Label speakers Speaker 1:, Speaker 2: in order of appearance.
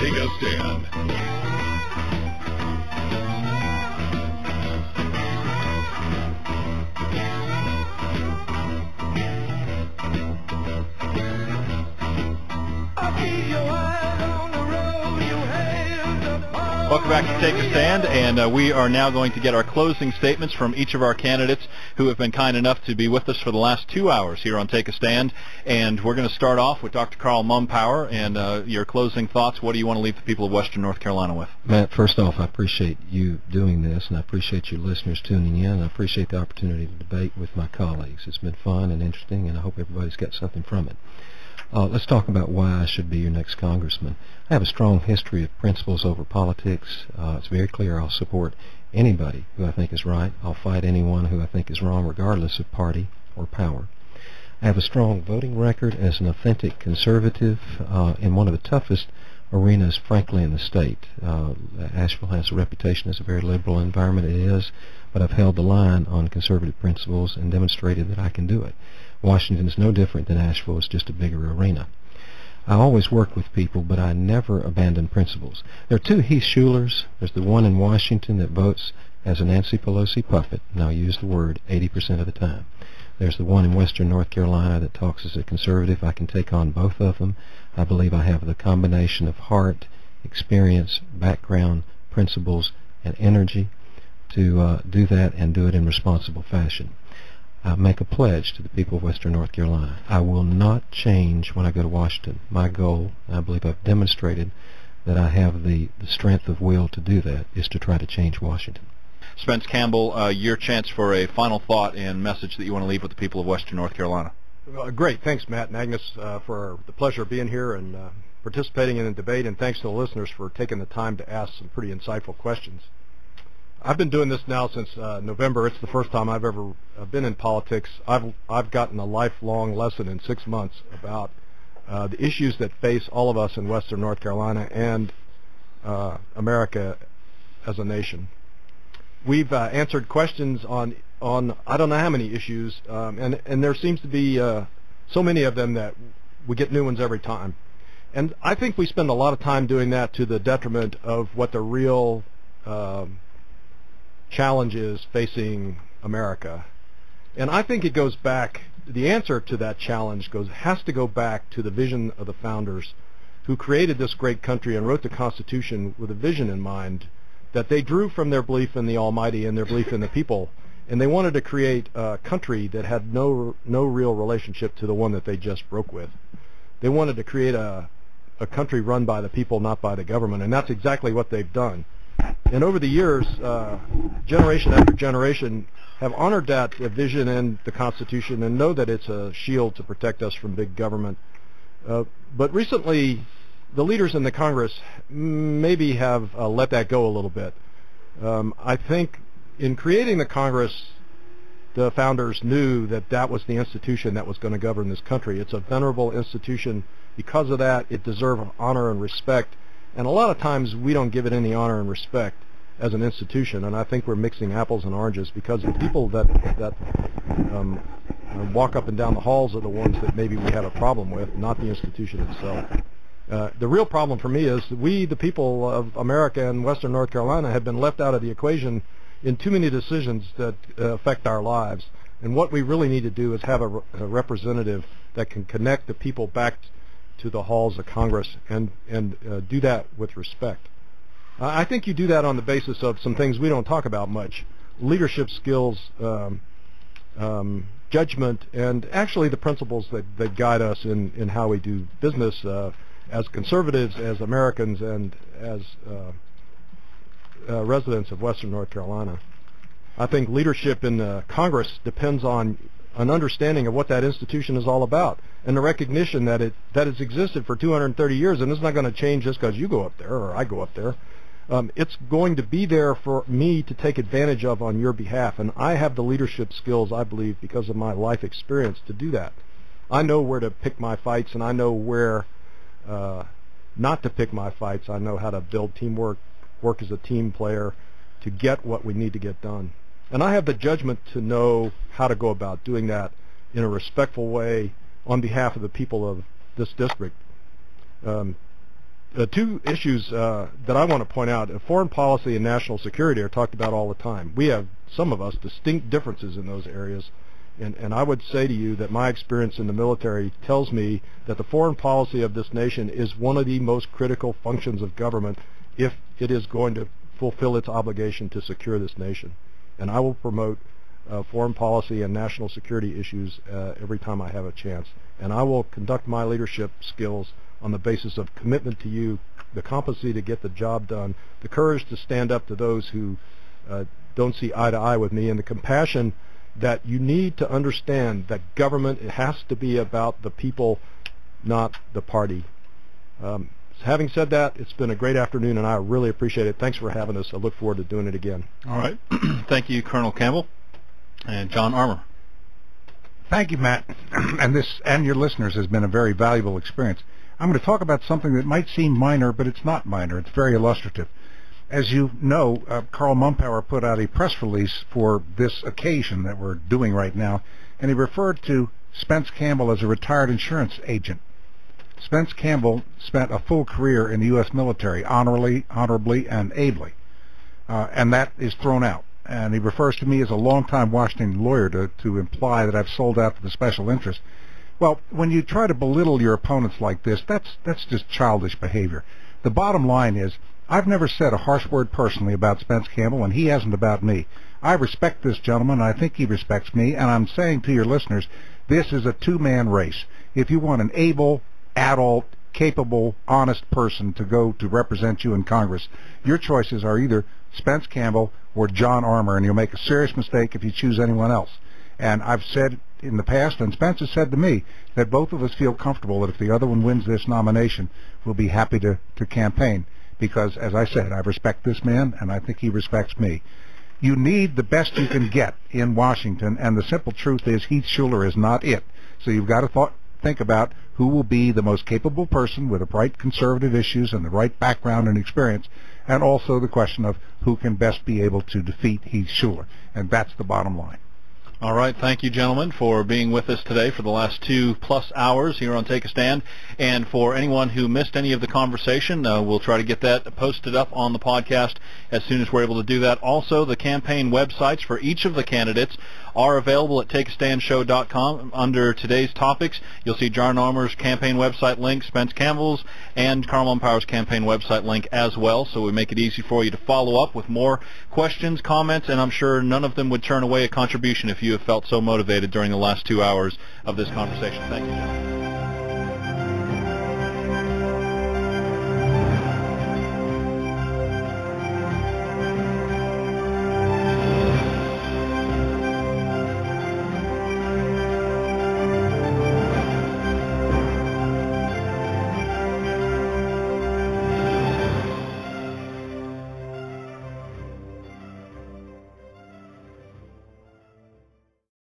Speaker 1: Take a Stand.
Speaker 2: Welcome back to Take a Stand, and we are now going to get our closing statements from each of our candidates who have been kind enough to be with us for the last 2 hours here on Take a Stand. And we're going to start off with Dr. Carl Mumpower, and your closing thoughts. What do you want to leave the people of Western North Carolina with?
Speaker 3: Matt, first off, I appreciate you doing this, and I appreciate your listeners tuning in, and I appreciate the opportunity to debate with my colleagues. It's been fun and interesting, and I hope everybody's got something from it. Let's talk about why I should be your next congressman. I have a strong history of principles over politics. It's very clear I'll support anybody who I think is right. I'll fight anyone who I think is wrong, regardless of party or power. I have a strong voting record as an authentic conservative in one of the toughest arenas, frankly, in the state. Asheville has a reputation as a very liberal environment. It is, but I've held the line on conservative principles and demonstrated that I can do it. Washington is no different than Asheville. It's just a bigger arena. I always work with people, but I never abandon principles. There are two Heath Schulers. There's the one in Washington that votes as a Nancy Pelosi puppet, and I'll use the word 80% of the time. There's the one in Western North Carolina that talks as a conservative. I can take on both of them. I believe I have the combination of heart, experience, background, principles, and energy to do that and do it in responsible fashion. I make a pledge to the people of Western North Carolina. I will not change when I go to Washington. My goal, and I believe I've demonstrated that I have the strength of will to do that, is to try to change Washington.
Speaker 2: Spence Campbell, your chance for a final thought and message that you want to leave with the people of Western North Carolina.
Speaker 4: Great. Thanks, Matt and Agnes, for the pleasure of being here and participating in the debate, and thanks to the listeners for taking the time to ask some pretty insightful questions. I've been doing this now since November. It's the first time I've ever been in politics. I've gotten a lifelong lesson in 6 months about the issues that face all of us in Western North Carolina and America as a nation. We've answered questions on I don't know how many issues, and there seems to be so many of them that we get new ones every time. And I think we spend a lot of time doing that to the detriment of what the real challenge is facing America. And I think it goes back, the answer to that challenge has to go back to the vision of the founders who created this great country and wrote the Constitution with a vision in mind that they drew from their belief in the Almighty and their belief in the people. And they wanted to create a country that had no real relationship to the one that they just broke with. They wanted to create a country run by the people, not by the government, and that's exactly what they've done. And over the years, generation after generation have honored that vision and the Constitution and know that it's a shield to protect us from big government. But recently, the leaders in the Congress maybe have let that go a little bit. I think in creating the Congress, the founders knew that that was the institution that was going to govern this country. It's a venerable institution. Because of that, it deserves honor and respect. And a lot of times we don't give it any honor and respect as an institution, and I think we're mixing apples and oranges because the people that walk up and down the halls are the ones that maybe we have a problem with, not the institution itself. The real problem for me is we, the people of America and Western North Carolina, have been left out of the equation in too many decisions that affect our lives. And what we really need to do is have a representative that can connect the people back to the halls of Congress and do that with respect. I think you do that on the basis of some things we don't talk about much: leadership skills, judgment, and actually the principles that guide us in how we do business as conservatives, as Americans, and as residents of Western North Carolina. I think leadership in Congress depends on an understanding of what that institution is all about, and the recognition that it's existed for 230 years, and it's not going to change just because you go up there or I go up there. It's going to be there for me to take advantage of on your behalf, and I have the leadership skills, I believe, because of my life experience to do that. I know where to pick my fights, and I know where not to pick my fights. I know how to build teamwork, work as a team player to get what we need to get done. And I have the judgment to know how to go about doing that in a respectful way on behalf of the people of this district. Two issues that I want to point out. Foreign policy and national security are talked about all the time. We have, some of us, distinct differences in those areas. And I would say to you that my experience in the military tells me that the foreign policy of this nation is one of the most critical functions of government if it is going to fulfill its obligation to secure this nation. And I will promote foreign policy and national security issues every time I have a chance. And I will conduct my leadership skills on the basis of commitment to you, the competency to get the job done, the courage to stand up to those who don't see eye to eye with me, and the compassion that you need to understand that government, it has to be about the people, not the party. Having said that, it's been a great afternoon, and I really appreciate it. Thanks for having us. I look forward to doing it again.
Speaker 2: All right. Thank you, Colonel Campbell. And John Armour.
Speaker 1: Thank you, Matt. And this and your listeners has been a very valuable experience. I'm going to talk about something that might seem minor, but it's not minor. It's very illustrative. As you know, Carl Mumpower put out a press release for this occasion that we're doing right now, and he referred to Spence Campbell as a retired insurance agent. Spence Campbell spent a full career in the U.S. military, honorably, and ably, and that is thrown out. And he refers to me as a longtime Washington lawyer to imply that I've sold out to the special interest. Well, when you try to belittle your opponents like this, that's just childish behavior. The bottom line is, I've never said a harsh word personally about Spence Campbell, and he hasn't about me. I respect this gentleman, and I think he respects me, and I'm saying to your listeners, this is a two-man race. If you want an able, adult, capable, honest person to go to represent you in Congress, your choices are either Spence Campbell or John Armour, and you'll make a serious mistake if you choose anyone else. And I've said in the past, and Spence has said to me, that both of us feel comfortable that if the other one wins this nomination, we'll be happy to campaign. Because, as I said, I respect this man, and I think he respects me. You need the best you can get in Washington, and the simple truth is Heath Shuler is not it. So you've got to think about who will be the most capable person with the right conservative issues and the right background and experience, and also the question of who can best be able to defeat Heath Shuler. And that's the bottom line.
Speaker 2: All right. Thank you, gentlemen, for being with us today for the last 2+ hours here on Take a Stand. And for anyone who missed any of the conversation, we'll try to get that posted up on the podcast as soon as we're able to do that. Also, the campaign websites for each of the candidates are available at takeastandshow.com. Under today's topics, you'll see John Armour's campaign website link, Spence Campbell's, and Carl Mumpower's campaign website link as well. So we make it easy for you to follow up with more questions, comments, and I'm sure none of them would turn away a contribution if you have felt so motivated during the last 2 hours of this conversation. Thank you, John.